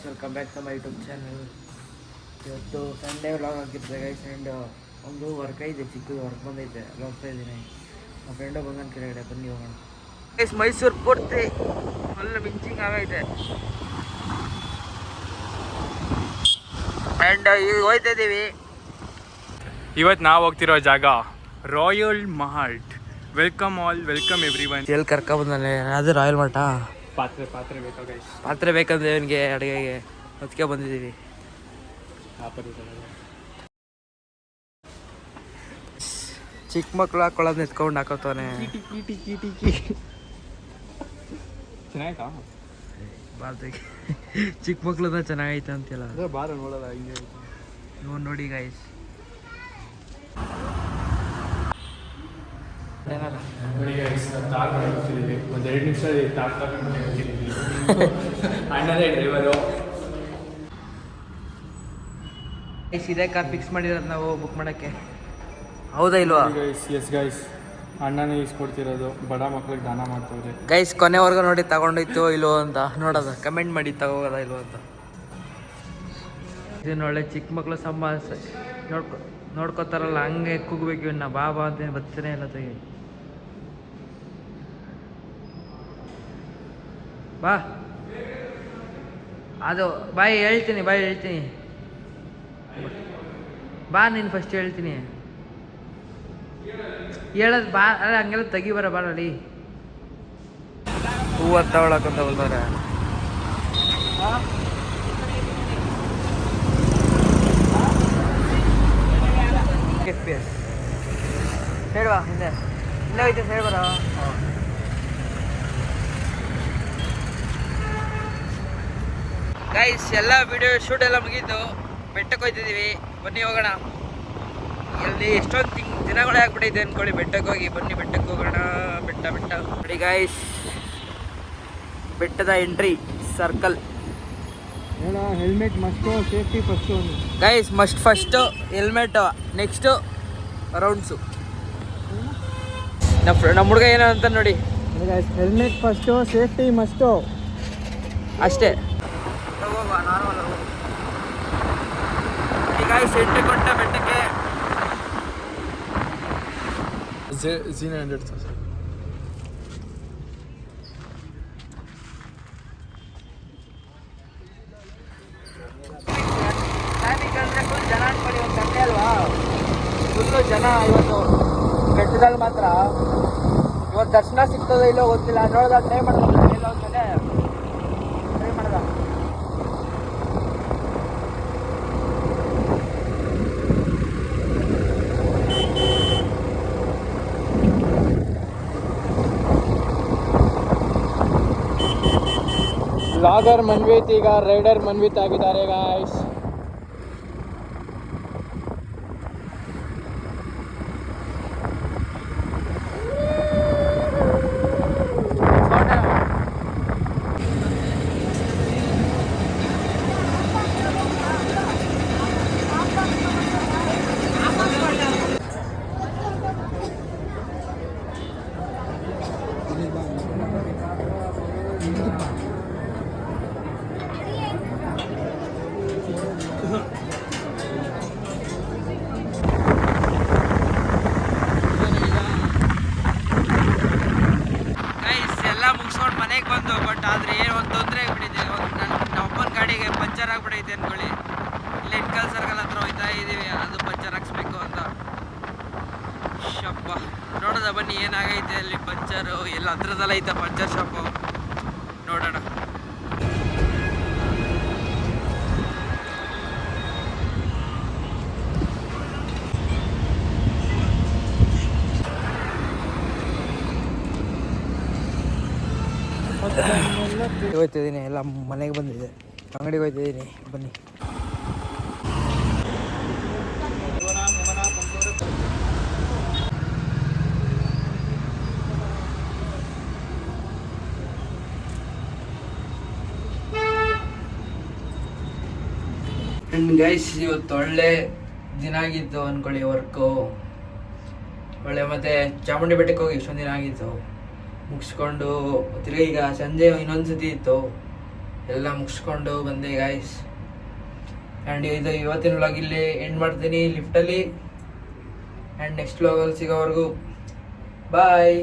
Welcome back to my YouTube channel. ಇವತ್ತು Sunday vlog ಆಗಿರ್ತದೆ guys. And ಒಂದು work ಇದೆ, ಚಿಕ್ಕದು ವರ್ಕ್ ಬಂದೈತೆ, ಅಲ್ಲಿ ಹೋಗ್ತಾ ಇದ್ದೀನಿ. ನಮ್ಮ ಫ್ರೆಂಡು ಬಂದನ್ ಕೆಳಗಡೆ, ಬನ್ನಿ ಹೋಗೋಣ ಗೈಸ್. ಮೈಸೂರು ಪೂರ್ತಿ ಫುಲ್ ಮಿಂಚಿಂಗ್ ಆಗೈತೆ. ಆ್ಯಂಡ್ ಈಗ ಹೋಗ್ತಾ ಇದ್ದೀವಿ. ಇವತ್ತು ನಾವು ಹೋಗ್ತಿರೋ ಜಾಗ royal malt. Welcome all, welcome every one. ಎಲ್ಲಿ ಕರ್ಕೊಬಂದಾನೆ ಅದು ರಾಯಲ್ ಮಾರ್ಟ. ಪಾತ್ರೆ ಬೇಕಾ ಗೈಸ್? ಪಾತ್ರೆ ಬೇಕಂದ್ರೆ ಇವನಿಗೆ ಅಡುಗೆಗೆ, ಅದಕ್ಕೆ ಬಂದಿದ್ದೀವಿ. ಚಿಕ್ಕ ಮಕ್ಳು ಹಾಕೊಳ್ಳೋದು ಎತ್ಕೊಂಡು ಹಾಕೋತಾನೆ. ಚೆನ್ನಾಯ್ತಾ? ಬಾರ್ದಿಗೆ ಚಿಕ್ಕ ಮಕ್ಳದ ಚೆನ್ನಾಗೈತೆ ಅಂತೆಲ್ಲ. ಬಾರ ನೋಡೋದ ಹಿಂಗೆ ನೋಡಿ ಗೈಸ್. ಒಂದು 2 ನಿಮಿಷ ತಾರ್ ತಗೊಂಡು ಅಣ್ಣನೇ ಡ್ರೈವರು. ಇದೇ ಕಾರ್ ಫಿಕ್ಸ್ ಮಾಡಿರೋದು ನಾವು ಬುಕ್ ಮಾಡೋಕ್ಕೆ. ಹೌದಾ ಇಲ್ವಾ ಎಸ್ ಗೈಸ್, ಅಣ್ಣನೇ ಇಸ್ಕೊಡ್ತಿರೋದು. ಬಡ ಮಕ್ಳಿಗೆ ದಾನ ಮಾಡ್ತವ್ರೆ ಗೈಸ್. ಕೊನೆವರೆಗೂ ನೋಡಿ ತಗೊಂಡೋಯ್ತು ಇಲ್ವೋ ಅಂತ ನೋಡೋದು, ಕಮೆಂಟ್ ಮಾಡಿ ತಗೋಬೋದ ಇಲ್ವೋ ಅಂತ. ಇದನ್ನ ಒಳ್ಳೆ ಚಿಕ್ಕ ಮಕ್ಳು ನೋಡ್ಕೋತಾರಲ್ಲ, ಹಂಗೆ ಕೂಗ್ಬೇಕು ಇವನ್ನ. ಬಾ ಅಂತ ಬರ್ತಾನೆ ಇಲ್ಲ ತೆಗಿ. ಬಾ ಅದು ಬಾಯ್ ಹೇಳ್ತೀನಿ ಬಾ. ನೀನು ಫಸ್ಟ್ ಹೇಳ್ತೀನಿ ಹೇಳೋದು ಬಾ. ಅಲ್ಲ ಹಂಗೆಲ್ಲ ತೆಗಿ ಬರ ಬಾರಡಿ. ಹೂವು ತಗೊಳಕಂತ ಬಂದವ್ರೆ. ಹೇಳ್ವಾ ಹಿಂದೆ ಇಲ್ಲೇ ಹೋಯ್ತು ಸೈಡ್ ಬರ. ಗೈಸ್ ಎಲ್ಲ ವಿಡಿಯೋ ಶೂಟ್ ಎಲ್ಲ ಮುಗೀತು. ಬೆಟ್ಟಕ್ಕೆ ಹೋಗ್ತಿದ್ದೀವಿ, ಬನ್ನಿ ಹೋಗೋಣ. ಇಲ್ಲಿ ಎಷ್ಟೊಂದು ದಿನಗಳೇ ಆಗ್ಬಿಟ್ಟೈತೆ ಅಂದ್ಕೊಳ್ಳಿ ಬೆಟ್ಟಕ್ಕೆ ಹೋಗಿ. ಬನ್ನಿ ಬೆಟ್ಟಕ್ಕೆ ಹೋಗೋಣ. ಬೆಟ್ಟ ನೋಡಿ ಗೈಸ್, ಬೆಟ್ಟದ entry circle. Helmet must, safety first guys. First helmet, next rounds. ನಮ್ಮ ಹುಡುಗ ಏನೋ ಅಂತ ನೋಡಿ. ಹೆಲ್ಮೆಟ್ ಫಸ್ಟು, ಸೇಫ್ಟಿ ಮಸ್ಟು, ಅಷ್ಟೇ. ಗೈಸ್ ಎಂಟ್ರಿ ಕೊಟ್ಟ ಬೆಟ್ಟಕ್ಕೆ. ಫುಲ್ ಜನ ಅನ್ಕೊಳ್ಳಿ, ಒಂದು ಸಂಡೆ ಅಲ್ವಾ, ಫುಲ್ಲು ಜನ ಇವತ್ತು ಬೆಟ್ಟದಲ್ಲಿ ಮಾತ್ರ. ಇವತ್ತು ದರ್ಶನ ಸಿಗ್ತದೋ ಇಲ್ಲೋ ಗೊತ್ತಿಲ್ಲ. ನೋಡ್ದ ಟ್ರೈ ಮಾಡೋದು, ಎಲ್ಲ ಹೋಗ್ತದೆ ಟ್ರೈ ಮಾಡ್ದ. ಲಾಗರ್ ಮನ್ವಿತ್ ಈಗ ರೈಡರ್ ಮನ್ವಿತ್ ಆಗಿದ್ದಾರೆ ಗಾಯ್ಸ್. ಮುಗಿಸ್ಕೊಂಡು ಮನೆಗೆ ಬಂದು, ಬಟ್ ಆದರೆ ಏನು ಒಂದು ತೊಂದರೆ ಆಗಿಬಿಟ್ಟಿದೆ. ನಮ್ಮ ಅಪ್ಪನ ಗಾಡಿಗೆ ಪಂಚರ್ ಆಗಿಬಿಟ್ಟೈತೆ ಅಂದ್ಕೊಳ್ಳಿ. ಇಲ್ಲಿ ಇನ್ಕಲ್ ಸರ್ಕಲ್ ಹತ್ರ ಹೋಗ್ತಾ ಇದ್ದೀವಿ, ಅದು ಪಂಚರ್ ಹಾಕ್ಸ್ಬೇಕು ಅಂತ. ಶಪ್ಪ ನೋಡೋದ ಬನ್ನಿ ಏನಾಗೈತೆ ಅಲ್ಲಿ ಪಂಚರು. ಎಲ್ಲ ಹತ್ರದಲ್ಲ ಐತೆ ಪಂಚರ್ ಶಾಪು, ನೋಡೋಣ. ಹೋಗ್ತಿದ್ದೀನಿ, ಎಲ್ಲ ಮನೆಗೆ ಬಂದಿದೆ, ಅಂಗಡಿಗೆ ಹೋಗ್ತಿದ್ದೀನಿ. ಬನ್ನಿ. ಗೈಸ್ ಇವತ್ತು ಒಳ್ಳೆ ದಿನ ಆಗಿತ್ತು ಅಂದ್ಕೊಳ್ಳಿ. ವರ್ಕು ಒಳ್ಳೆ. ಮತ್ತು ಚಾಮುಂಡಿ ಬೆಟ್ಟಕ್ಕೆ ಹೋಗಿ ಇಷ್ಟೊಂದು ದಿನ ಆಗಿತ್ತು. ಮುಗಿಸ್ಕೊಂಡು ತಿರ್ಗಿ ಈಗ ಸಂಜೆ ಇನ್ನೊಂದು ಸತಿ ಇತ್ತು. ಎಲ್ಲ ಮುಗಿಸ್ಕೊಂಡು ಬಂದೆ ಗಾಯ್ಸ್. ಆ್ಯಂಡ್ ಇದು ಇವತ್ತಿನ ವ್ಲಾಗ್ ಇಲ್ಲಿ ಎಂಡ್ ಮಾಡ್ತೀನಿ ಲಿಫ್ಟಲ್ಲಿ. ಆ್ಯಂಡ್ ನೆಕ್ಸ್ಟ್ ವ್ಲಾಗಲ್ಲಿ ಸಿಗೋವರೆಗೂ ಬಾಯ್.